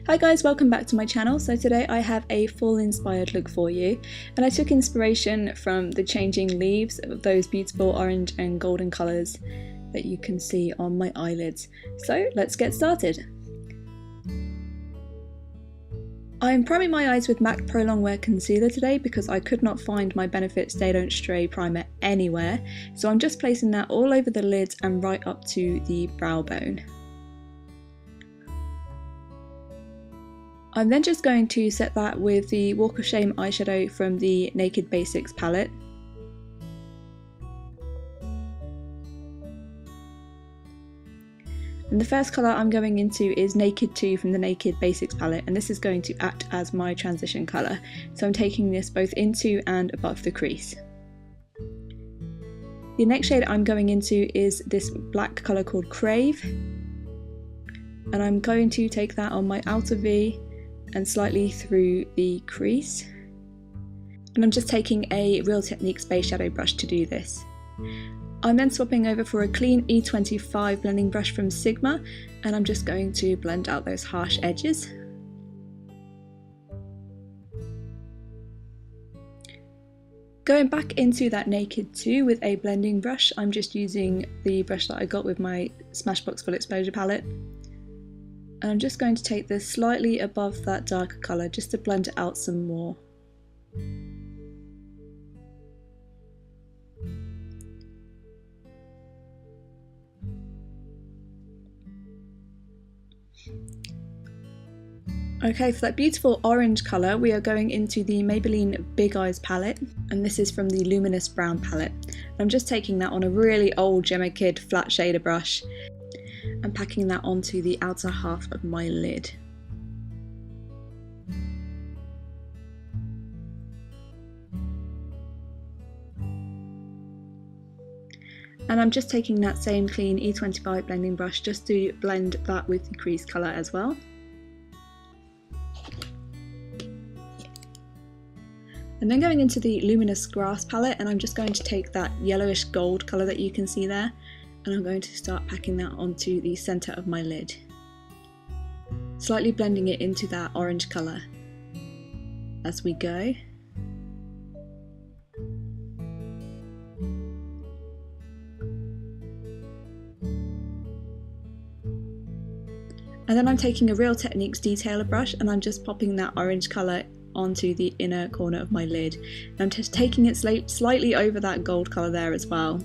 Hi guys, welcome back to my channel. So today I have a fall inspired look for you, and I took inspiration from the changing leaves, those beautiful orange and golden colours that you can see on my eyelids. So let's get started. I'm priming my eyes with MAC Pro Longwear Concealer today because I could not find my Benefit Stay Don't Stray primer anywhere, so I'm just placing that all over the lids and right up to the brow bone. I'm then just going to set that with the Walk of Shame eyeshadow from the Naked Basics palette. And the first colour I'm going into is Naked 2 from the Naked Basics palette, and this is going to act as my transition colour. So I'm taking this both into and above the crease. The next shade I'm going into is this black colour called Crave, and I'm going to take that on my outer V and slightly through the crease. And I'm just taking a Real Techniques base shadow brush to do this. I'm then swapping over for a clean E25 blending brush from Sigma, and I'm just going to blend out those harsh edges. Going back into that Naked 2 with a blending brush, I'm just using the brush that I got with my Smashbox Full Exposure palette. And I'm just going to take this slightly above that darker colour just to blend it out some more. Okay, for that beautiful orange colour we are going into the Maybelline Big Eyes palette, and this is from the Luminous Brown palette. I'm just taking that on a really old Gemma Kid flat shader brush and packing that onto the outer half of my lid. And I'm just taking that same clean E25 blending brush just to blend that with the crease colour as well. And then going into the Luminous Grass palette, and I'm just going to take that yellowish gold colour that you can see there, and I'm going to start packing that onto the centre of my lid, slightly blending it into that orange colour as we go. And then I'm taking a Real Techniques detailer brush, and I'm just popping that orange colour onto the inner corner of my lid. And I'm just taking it slightly over that gold colour there as well.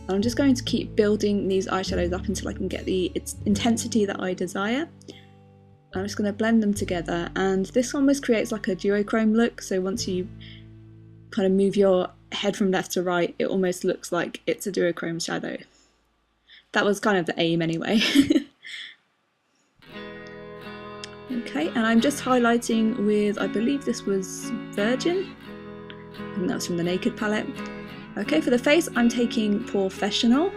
And I'm just going to keep building these eyeshadows up until I can get the intensity that I desire. I'm just going to blend them together, and this almost creates like a duochrome look, so once you kind of move your head from left to right, it almost looks like it's a duochrome shadow. That was kind of the aim anyway. Okay, and I'm just highlighting with, I believe this was Virgin, and that's from the Naked palette. Okay, for the face I'm taking Professional,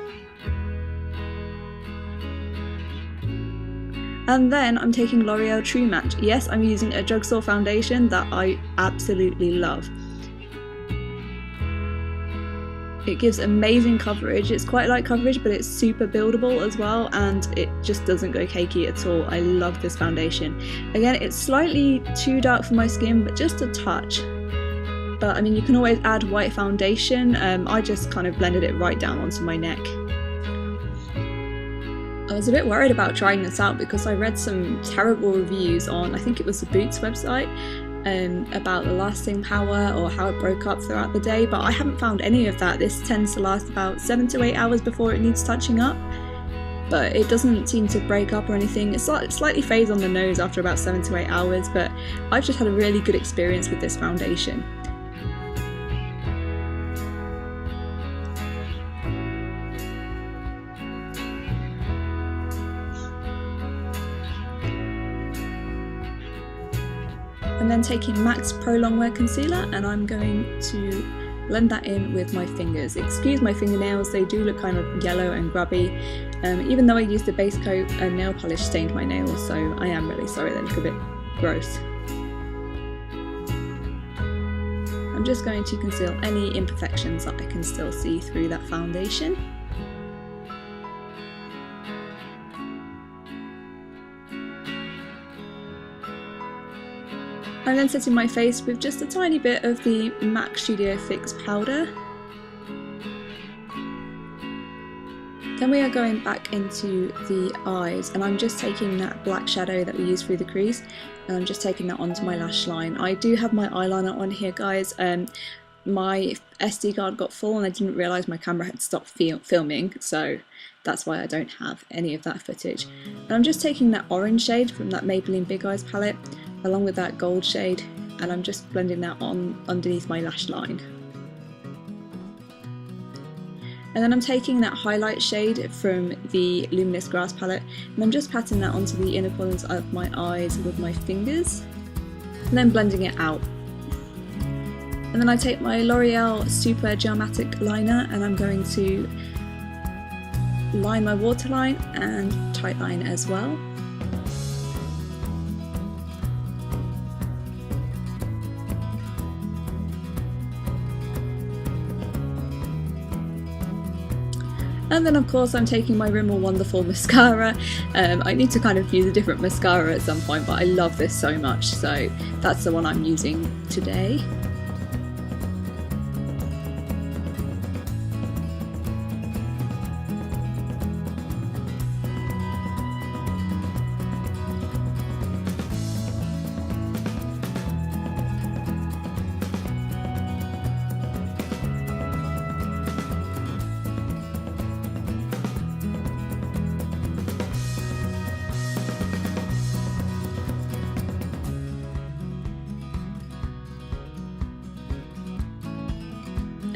and then I'm taking L'Oreal True Match. Yes, I'm using a drugstore foundation that I absolutely love. It gives amazing coverage. It's quite light coverage, but it's super buildable as well, and it just doesn't go cakey at all. I love this foundation. Again, it's slightly too dark for my skin, but just a touch. But I mean, you can always add white foundation. I just kind of blended it right down onto my neck. I was a bit worried about trying this out because I read some terrible reviews on, I think it was the Boots website, about the lasting power or how it broke up throughout the day, but I haven't found any of that. This tends to last about 7 to 8 hours before it needs touching up, but it doesn't seem to break up or anything. It slightly fades on the nose after about 7 to 8 hours, but I've just had a really good experience with this foundation. And then taking MAC's Pro Longwear Concealer, and I'm going to blend that in with my fingers. Excuse my fingernails, they do look kind of yellow and grubby. Even though I used a base coat, a nail polish stained my nails, so I am really sorry they look a bit gross. I'm just going to conceal any imperfections that I can still see through that foundation. I'm then setting my face with just a tiny bit of the MAC Studio Fix powder. Then we are going back into the eyes, and I'm just taking that black shadow that we used through the crease, and I'm just taking that onto my lash line. I do have my eyeliner on here, guys. My SD card got full and I didn't realise my camera had stopped filming, so that's why I don't have any of that footage. And I'm just taking that orange shade from that Maybelline Big Eyes palette along with that gold shade, and I'm just blending that on underneath my lash line. And then I'm taking that highlight shade from the Luminous Grass palette and I'm just patting that onto the inner corners of my eyes with my fingers and then blending it out. And then I take my L'Oreal Super Geomatic liner and I'm going to line my waterline and tightline as well. And then of course I'm taking my Rimmel Wonderful mascara. I need to kind of use a different mascara at some point, but I love this so much, so that's the one I'm using today.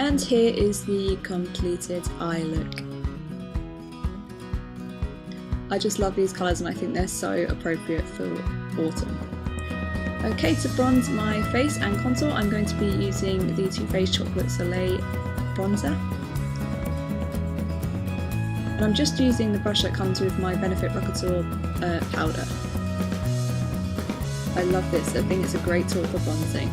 And here is the completed eye look. I just love these colours and I think they're so appropriate for autumn. Okay, to bronze my face and contour, I'm going to be using the Too Faced Chocolate Soleil bronzer. And I'm just using the brush that comes with my Benefit Rockateur powder. I love this, I think it's a great tool for bronzing.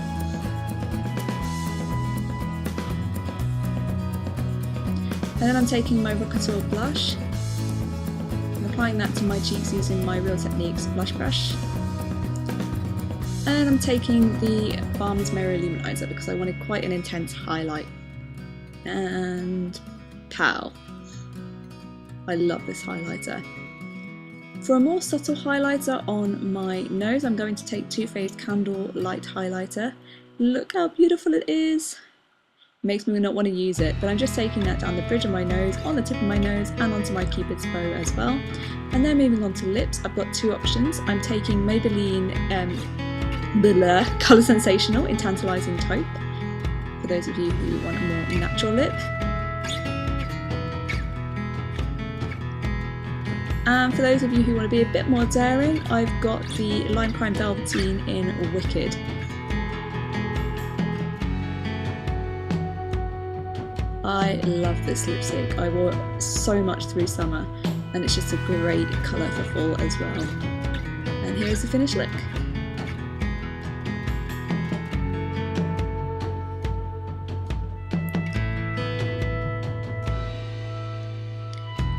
And then I'm taking my Rockateur blush and applying that to my cheeks using my Real Techniques blush brush. And I'm taking the Balm's Mirror Luminizer because I wanted quite an intense highlight. And pow! I love this highlighter. For a more subtle highlighter on my nose, I'm going to take Too Faced Candle Light Highlighter. Look how beautiful it is! Makes me not want to use it, but I'm just taking that down the bridge of my nose, on the tip of my nose and onto my Cupid's bow as well. And then moving on to lips, I've got two options. I'm taking Maybelline Colour Sensational in Tantalising Taupe, for those of you who want a more natural lip. And for those of you who want to be a bit more daring, I've got the Lime Crime Velvetine in Wicked. I love this lipstick. I wore it so much through summer and it's just a great colour for fall as well. And here's the finished look.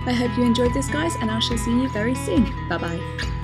I hope you enjoyed this, guys, and I shall see you very soon. Bye bye.